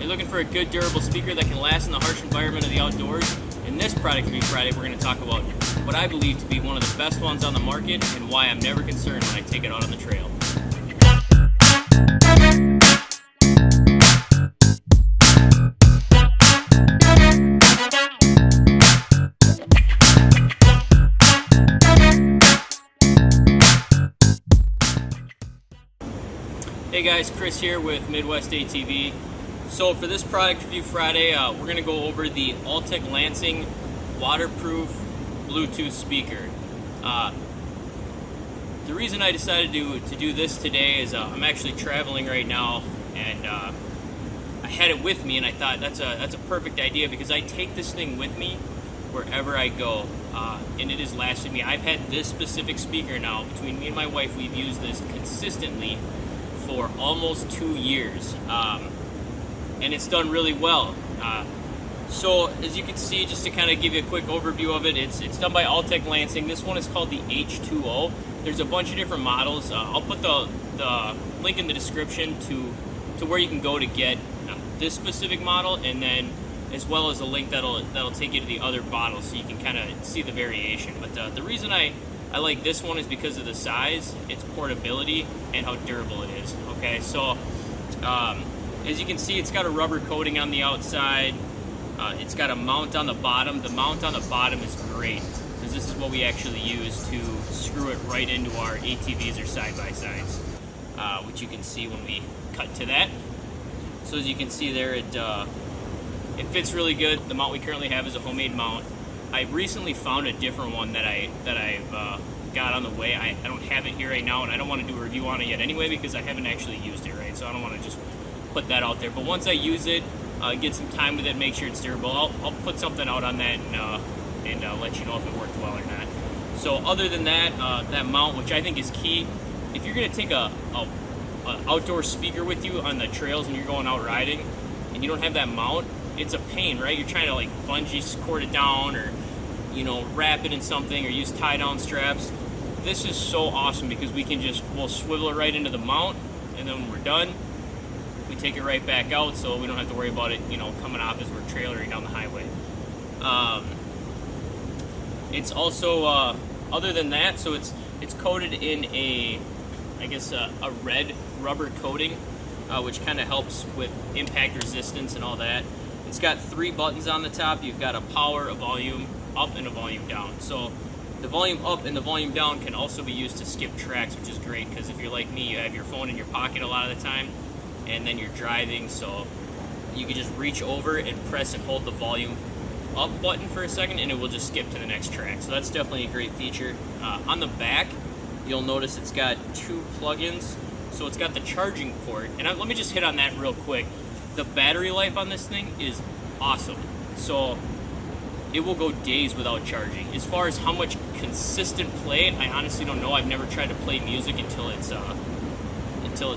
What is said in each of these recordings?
You're looking for a good, durable speaker that can last in the harsh environment of the outdoors? In this Product Review Friday, we're going to talk about what I believe to be one of the best ones on the market and why I'm never concerned when I take it out on the trail. Hey guys, Chris here with Midwest ATV. So for this Product Review Friday, we're going to go over the Altec Lansing waterproof Bluetooth speaker. The reason I decided to do this today is I'm actually traveling right now, and I had it with me, and I thought that's a perfect idea because I take this thing with me wherever I go, and it has lasted me. I've had this specific speaker now, between me and my wife, we've used this consistently for almost 2 years, and it's done really well. So as you can see, just to kind of give you a quick overview of it, it's done by Altec Lansing. This one is called the H2O. There's a bunch of different models. I'll put the link in the description to where you can go to get this specific model, and then as well as a link that'll take you to the other models so you can kind of see the variation. But the reason I like this one is because of the size, its portability, and how durable it is. Okay, so as you can see, it's got a rubber coating on the outside. It's got a mount on the bottom. The mount on the bottom is great because this is what we actually use to screw it right into our ATVs or side-by-sides, which you can see when we cut to that. So as you can see there, it fits really good. The mount we currently have is a homemade mount. I recently found a different one that I've got on the way. I don't have it here right now, and I don't want to do a review on it yet anyway because I haven't actually used it, right? So I don't want to just put that out there. But once I use it, get some time with it, make sure it's durable, I'll put something out on that and let you know if it worked well or not. So other than that, that mount, which I think is key, if you're going to take a outdoor speaker with you on the trails and you're going out riding and you don't have that mount, it's a pain, right? You're trying to like bungee cord it down, or wrap it in something, or use tie-down straps. This is so awesome because we'll swivel it right into the mount, and then when we're done, we take it right back out, so we don't have to worry about it, coming off as we're trailering down the highway. It's also other than that, so it's coated in a red rubber coating, which kind of helps with impact resistance and all that. It's got 3 buttons on the top. You've got a power, a volume up, and a volume down. So the volume up and the volume down can also be used to skip tracks, which is great because if you're like me, you have your phone in your pocket a lot of the time, and then you're driving, so you can just reach over and press and hold the volume up button for a second, and it will just skip to the next track. So that's definitely a great feature. On the back, you'll notice it's got 2 plugins. So it's got the charging port, and let me just hit on that real quick. The battery life on this thing is awesome. So it will go days without charging. As far as how much consistent play, I honestly don't know. I've never tried to play music until it's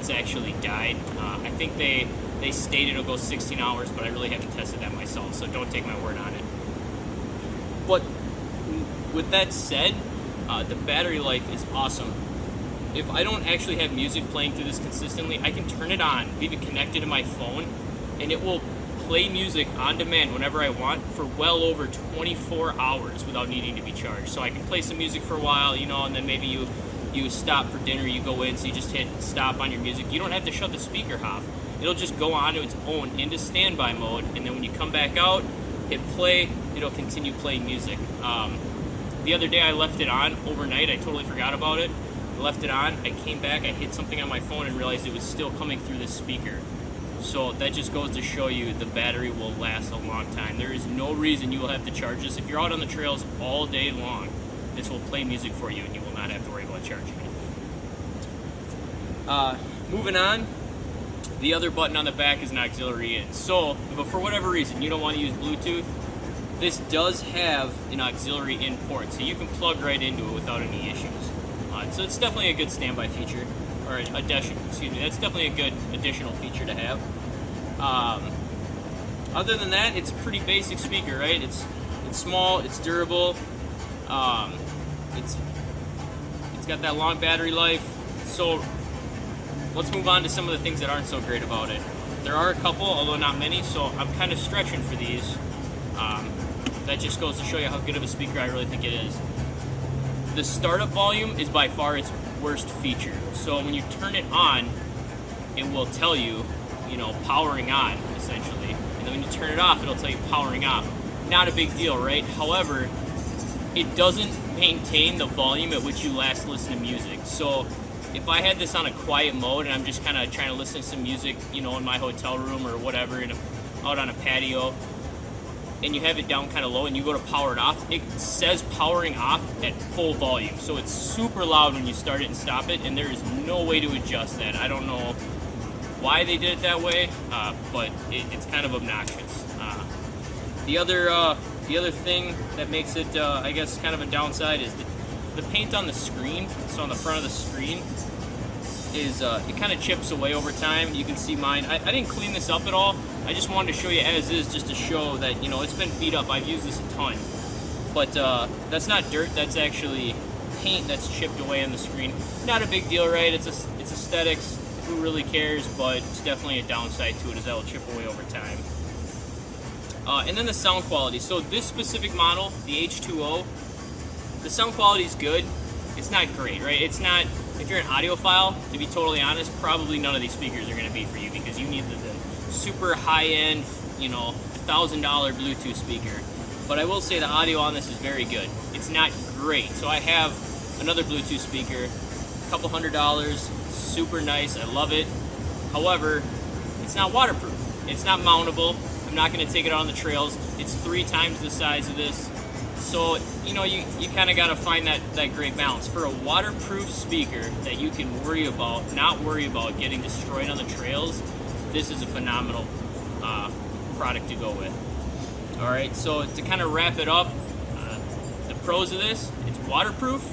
actually died. I think they stated it'll go 16 hours, but I really haven't tested that myself, so don't take my word on it. But with that said, the battery life is awesome. If I don't actually have music playing through this consistently, I can turn it on, leave it connected to my phone, and it will play music on demand whenever I want for well over 24 hours without needing to be charged. So I can play some music for a while, and then maybe you stop for dinner, you go in, so you just hit stop on your music. You don't have to shut the speaker off. It'll just go on to its own into standby mode, and then when you come back out, hit play, it'll continue playing music. The other day I left it on overnight. I totally forgot about it. I left it on, I came back, I hit something on my phone and realized it was still coming through this speaker. So that just goes to show you the battery will last a long time. There is no reason you will have to charge this. If you're out on the trails all day long, this will play music for you and you will not have to worry about charging it. Moving on, the other button on the back is an auxiliary in. So, but for whatever reason you don't want to use Bluetooth, this does have an auxiliary in port, so you can plug right into it without any issues. So it's definitely a good standby feature, or that's definitely a good additional feature to have. Other than that, it's a pretty basic speaker, right? It's small, it's durable, it's got that long battery life. So let's move on to some of the things that aren't so great about it. There are a couple, although not many, so I'm kind of stretching for these. That just goes to show you how good of a speaker I really think it is. The startup volume is by far its worst feature. So when you turn it on, it will tell you, powering on, essentially. And then when you turn it off, it'll tell you powering off. Not a big deal, right? However, it doesn't maintain the volume at which you last listen to music. So if I had this on a quiet mode and I'm just kind of trying to listen to some music, in my hotel room or whatever, out on a patio, and you have it down kind of low and you go to power it off, it says powering off at full volume. So it's super loud when you start it and stop it, and there is no way to adjust that. I don't know why they did it that way, but it's kind of obnoxious. The other thing that makes it, I guess, kind of a downside is the paint on the screen. So on the front of the screen is it kind of chips away over time. You can see mine. I didn't clean this up at all. I just wanted to show you as is, just to show that it's been beat up. I've used this a ton, but that's not dirt. That's actually paint that's chipped away on the screen. Not a big deal, right? It's aesthetics. Who really cares? But it's definitely a downside to it, is that will chip away over time. And then the sound quality. So this specific model, the H2O, the sound quality is good. It's not great, right? It's not, if you're an audiophile, to be totally honest, probably none of these speakers are going to be for you, because you need the super high-end, $1,000 Bluetooth speaker. But I will say the audio on this is very good. It's not great. So I have another Bluetooth speaker, a couple $100, super nice. I love it. However, it's not waterproof. It's not mountable. I'm not going to take it out on the trails. It's 3 times the size of this. So, you kind of got to find that great balance. For a waterproof speaker that you can not worry about getting destroyed on the trails, this is a phenomenal product to go with. All right, so to kind of wrap it up, the pros of this: it's waterproof,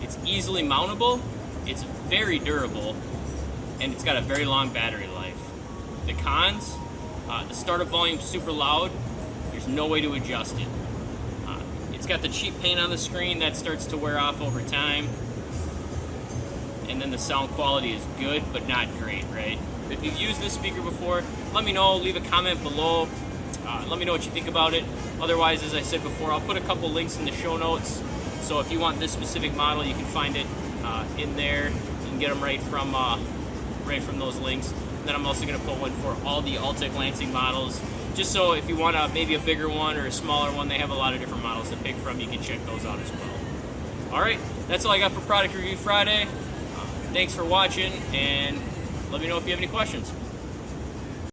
it's easily mountable, it's very durable, and it's got a very long battery life. The cons: the startup volume is super loud. There's no way to adjust it. It's got the cheap paint on the screen that starts to wear off over time. And then the sound quality is good, but not great, right? If you've used this speaker before, let me know. Leave a comment below. Let me know what you think about it. Otherwise, as I said before, I'll put a couple links in the show notes. So if you want this specific model, you can find it in there. You can get them right from those links. And then I'm also going to put one for all the Altec Lansing models. Just so if you want maybe a bigger one or a smaller one, they have a lot of different models to pick from. You can check those out as well. All right, that's all I got for Product Review Friday. Thanks for watching, and let me know if you have any questions.